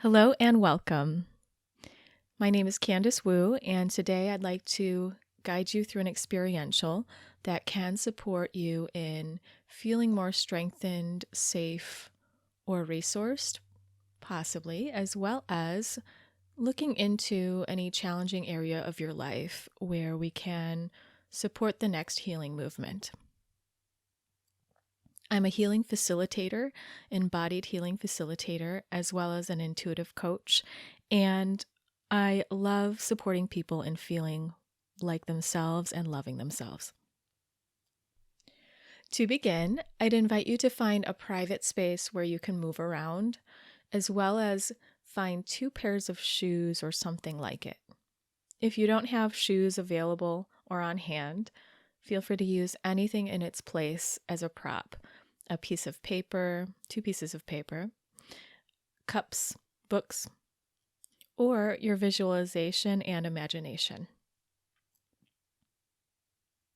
Hello and welcome. My name is Candice Wu, and today I'd like to guide you through an experiential that can support you in feeling more strengthened, safe, or resourced, possibly, as well as looking into any challenging area of your life where we can support the next healing movement. I'm a healing facilitator, embodied healing facilitator, as well as an intuitive coach, and I love supporting people in feeling like themselves and loving themselves. To begin, I'd invite you to find a private space where you can move around, as well as find 2 pairs of shoes or something like it. If you don't have shoes available or on hand, feel free to use anything in its place as a prop. A piece of paper, 2 pieces of paper, cups, books, or your visualization and imagination.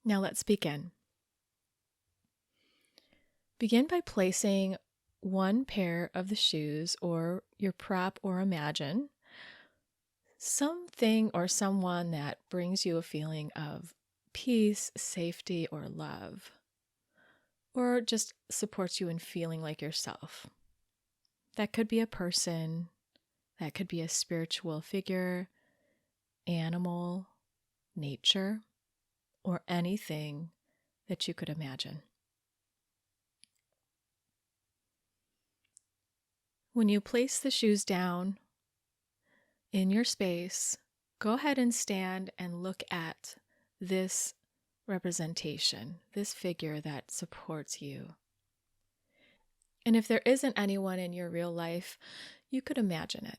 Now let's begin. Begin by placing 1 pair of the shoes or your prop or imagine something or someone that brings you a feeling of peace, safety, or love, or just supports you in feeling like yourself. That could be a person, that could be a spiritual figure, animal, nature, or anything that you could imagine. When you place the shoes down in your space, go ahead and stand and look at this representation, this figure that supports you. And if there isn't anyone in your real life, you could imagine it,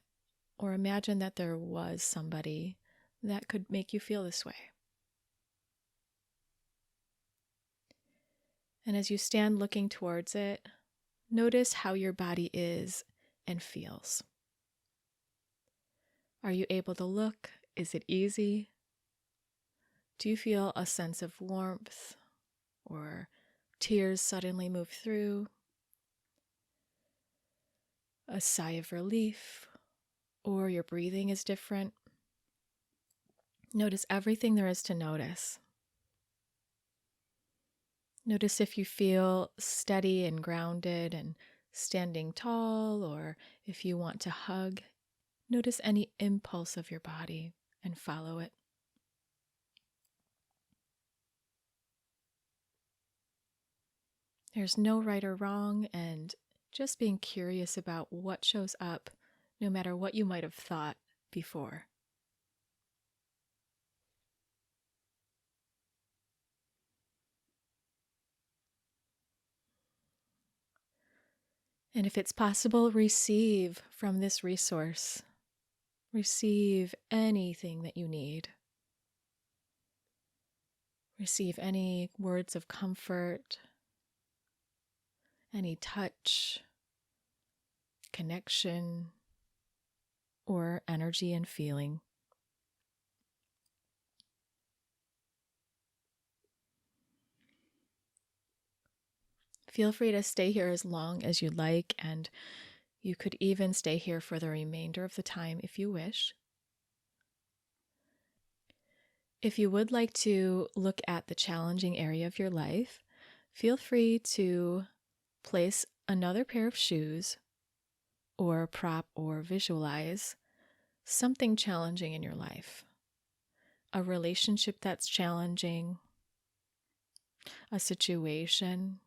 or imagine that there was somebody that could make you feel this way. And as you stand looking towards it, notice how your body is and feels. Are you able to look? Is it easy? Do you feel a sense of warmth or tears suddenly move through? A sigh of relief, or your breathing is different? Notice everything there is to notice. Notice if you feel steady and grounded and standing tall, or if you want to hug. Notice any impulse of your body and follow it. There's no right or wrong, and just being curious about what shows up, no matter what you might have thought before. And if it's possible, receive from this resource. Receive anything that you need. Receive any words of comfort, any touch, connection, or energy and feeling. Feel free to stay here as long as you'd like, and you could even stay here for the remainder of the time if you wish. If you would like to look at the challenging area of your life, feel free to place another pair of shoes or prop or visualize something challenging in your life. A relationship that's challenging, a situation,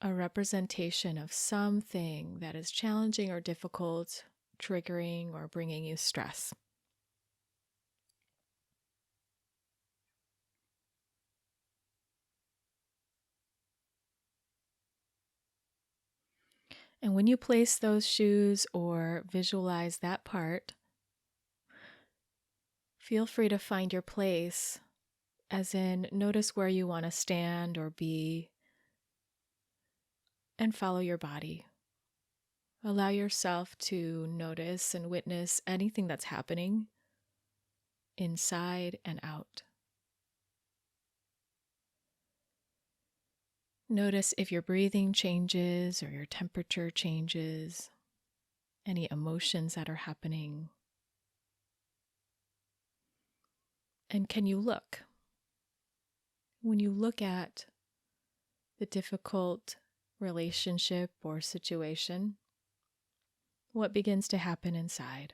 a representation of something that is challenging or difficult, triggering or bringing you stress. And when you place those shoes or visualize that part, feel free to find your place, as in notice where you want to stand or be, and follow your body. Allow yourself to notice and witness anything that's happening inside and out. Notice if your breathing changes or your temperature changes, any emotions that are happening. And can you look? When you look at the difficult relationship or situation, what begins to happen inside?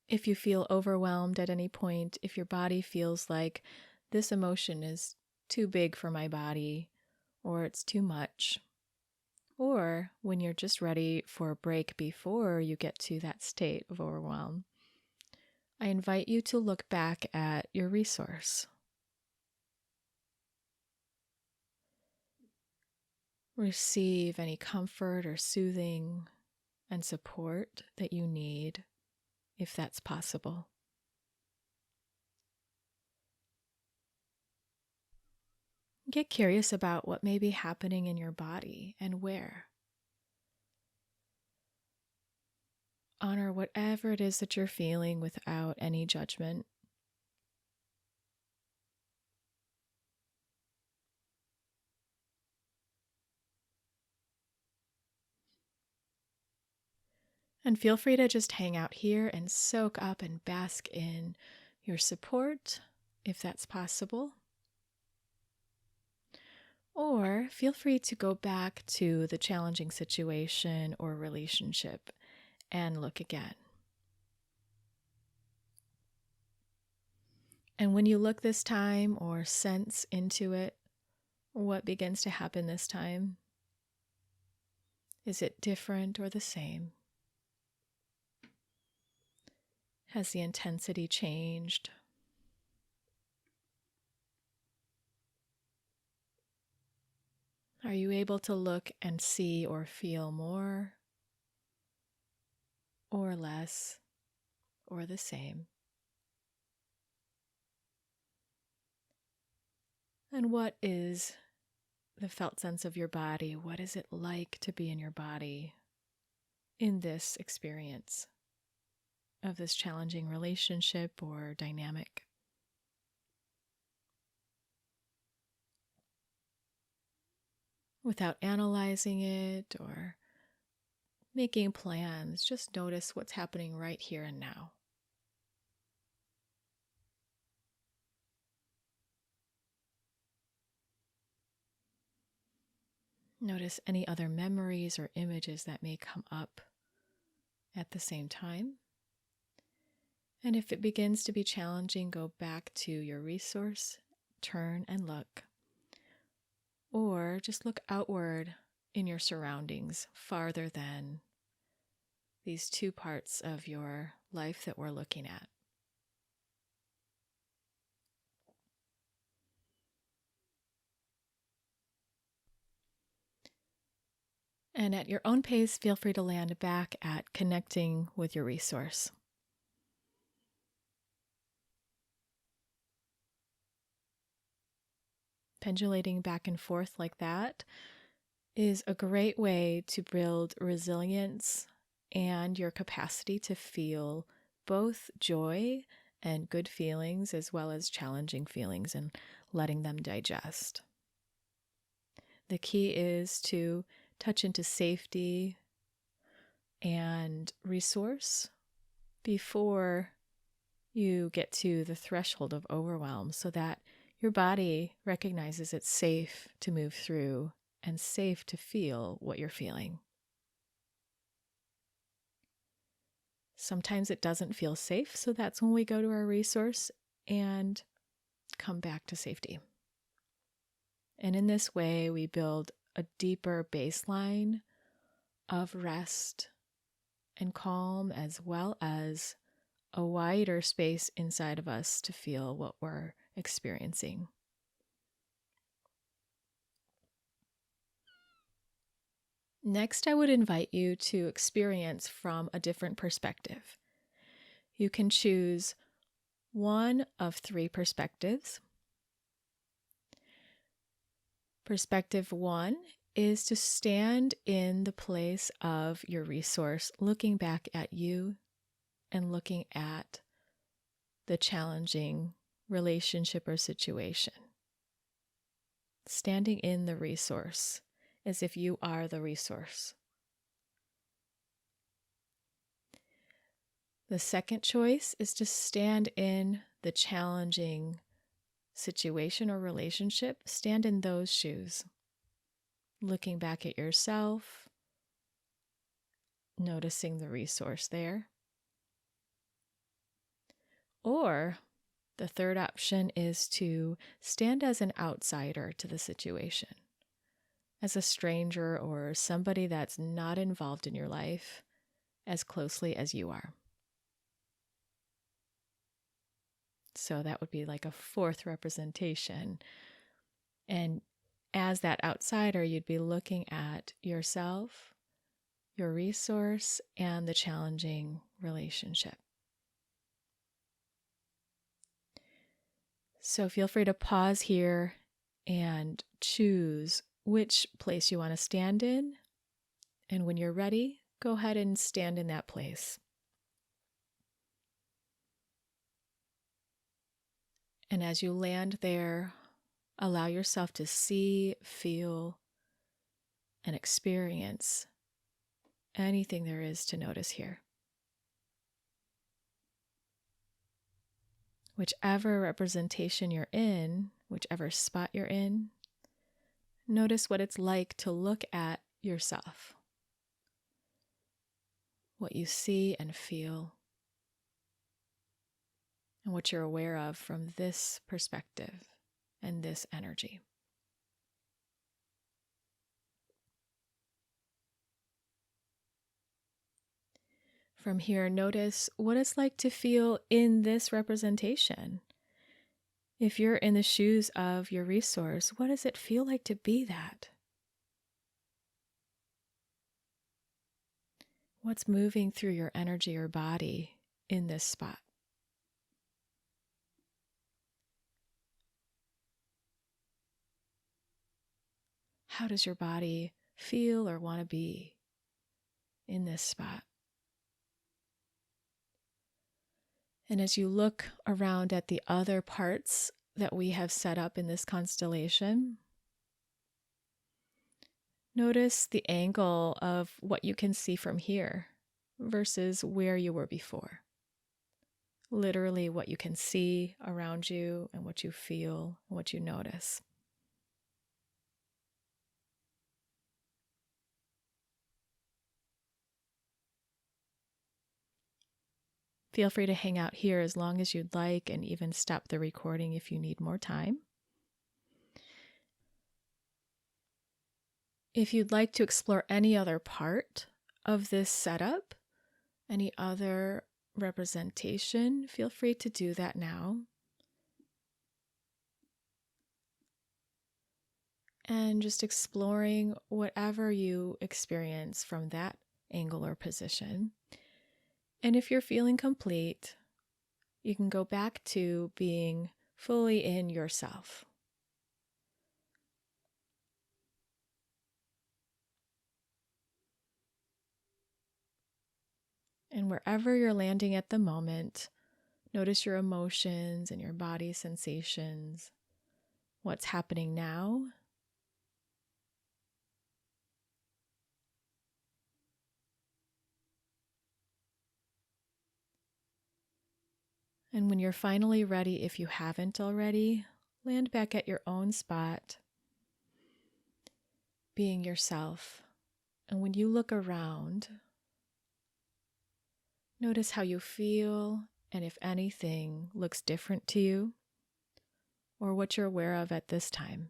If you feel overwhelmed at any point, if your body feels like this emotion is too big for my body, or it's too much, or when you're just ready for a break before you get to that state of overwhelm, I invite you to look back at your resource. Receive any comfort or soothing and support that you need, if that's possible. Get curious about what may be happening in your body and where. Honor whatever it is that you're feeling without any judgment. And feel free to just hang out here and soak up and bask in your support, if that's possible. Or feel free to go back to the challenging situation or relationship and look again. And when you look this time or sense into it, what begins to happen this time? Is it different or the same? Has the intensity changed? Are you able to look and see or feel more or less or the same? And what is the felt sense of your body? What is it like to be in your body in this experience of this challenging relationship or dynamic? Without analyzing it or making plans, just notice what's happening right here and now. Notice any other memories or images that may come up at the same time. And if it begins to be challenging, go back to your resource, turn and look. Or just look outward in your surroundings, farther than these two parts of your life that we're looking at. And at your own pace, feel free to land back at connecting with your resource. Pendulating back and forth like that is a great way to build resilience and your capacity to feel both joy and good feelings as well as challenging feelings and letting them digest. The key is to touch into safety and resource before you get to the threshold of overwhelm so that your body recognizes it's safe to move through and safe to feel what you're feeling. Sometimes it doesn't feel safe, so that's when we go to our resource and come back to safety. And in this way, we build a deeper baseline of rest and calm, as well as a wider space inside of us to feel what we're experiencing. Next, I would invite you to experience from a different perspective. You can choose one of three perspectives. Perspective one is to stand in the place of your resource, looking back at you and looking at the challenging relationship or situation. Standing in the resource as if you are the resource. The second choice is to stand in the challenging situation or relationship. Stand in those shoes, looking back at yourself, noticing the resource there. Or the third option is to stand as an outsider to the situation, as a stranger or somebody that's not involved in your life as closely as you are. So that would be like a fourth representation. And as that outsider, you'd be looking at yourself, your resource, and the challenging relationship. So feel free to pause here and choose which place you want to stand in. And when you're ready, go ahead and stand in that place. And as you land there, allow yourself to see, feel, and experience anything there is to notice here. Whichever representation you're in, whichever spot you're in, notice what it's like to look at yourself. What you see and feel, and what you're aware of from this perspective and this energy. From here, notice what it's like to feel in this representation. If you're in the shoes of your resource, what does it feel like to be that? What's moving through your energy or body in this spot? How does your body feel or want to be in this spot? And as you look around at the other parts that we have set up in this constellation, notice the angle of what you can see from here versus where you were before. Literally what you can see around you and what you feel and what you notice. Feel free to hang out here as long as you'd like and even stop the recording if you need more time. If you'd like to explore any other part of this setup, any other representation, feel free to do that now. And just exploring whatever you experience from that angle or position. And if you're feeling complete, you can go back to being fully in yourself. And wherever you're landing at the moment, notice your emotions and your body sensations, what's happening now. And when you're finally ready, if you haven't already, land back at your own spot, being yourself. And when you look around, notice how you feel and if anything looks different to you or what you're aware of at this time.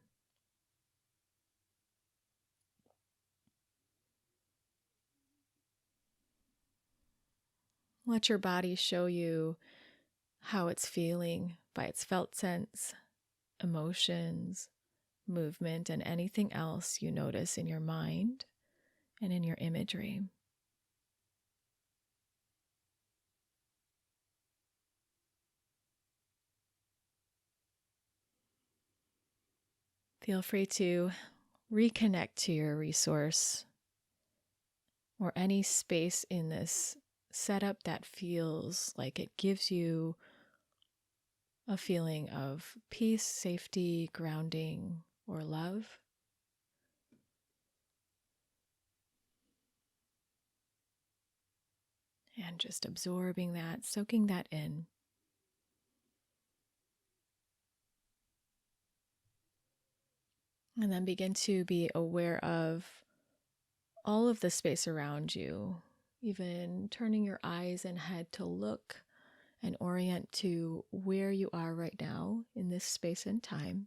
Let your body show you how it's feeling by its felt sense, emotions, movement, and anything else you notice in your mind and in your imagery. Feel free to reconnect to your resource or any space in this setup that feels like it gives you a feeling of peace, safety, grounding, or love. And just absorbing that, soaking that in. And then begin to be aware of all of the space around you, even turning your eyes and head to look and orient to where you are right now in this space and time.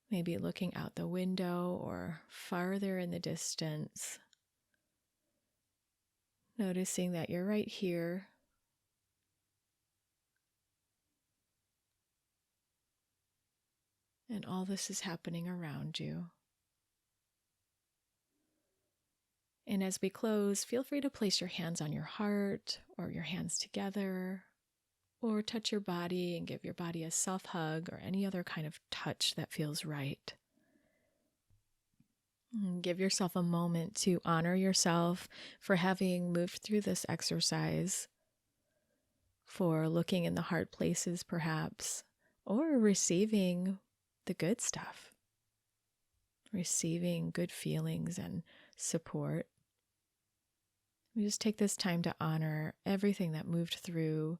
Maybe looking out the window or farther in the distance. Noticing that you're right here. And all this is happening around you. And as we close, feel free to place your hands on your heart or your hands together, or touch your body and give your body a self hug or any other kind of touch that feels right. And give yourself a moment to honor yourself for having moved through this exercise, for looking in the hard places perhaps, or receiving the good stuff, receiving good feelings and support. We just take this time to honor everything that moved through,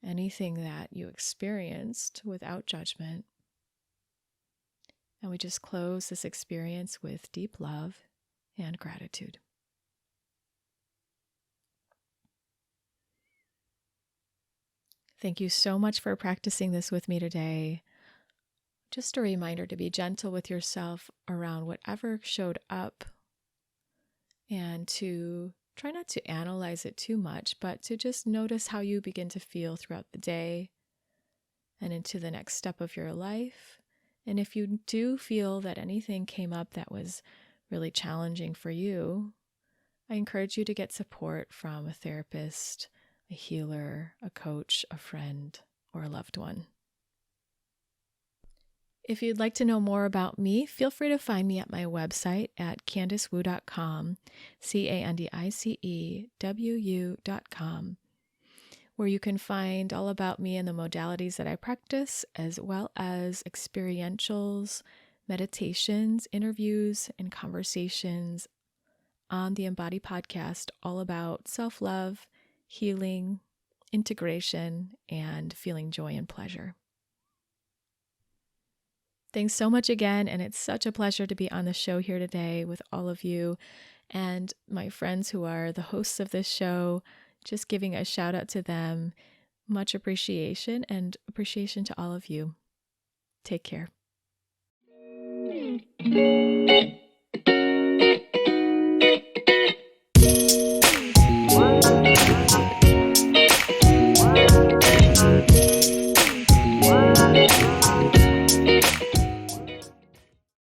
anything that you experienced without judgment. And we just close this experience with deep love and gratitude. Thank you so much for practicing this with me today. Just a reminder to be gentle with yourself around whatever showed up, and to try not to analyze it too much, but to just notice how you begin to feel throughout the day and into the next step of your life. And if you do feel that anything came up that was really challenging for you, I encourage you to get support from a therapist, a healer, a coach, a friend, or a loved one. If you'd like to know more about me, feel free to find me at my website at candicewu.com, CandiceWU.com, where you can find all about me and the modalities that I practice, as well as experientials, meditations, interviews, and conversations on the Embody podcast, all about self-love, healing, integration, and feeling joy and pleasure. Thanks so much again, and it's such a pleasure to be on the show here today with all of you and my friends who are the hosts of this show. Just giving a shout out to them. Much appreciation, and appreciation to all of you. Take care.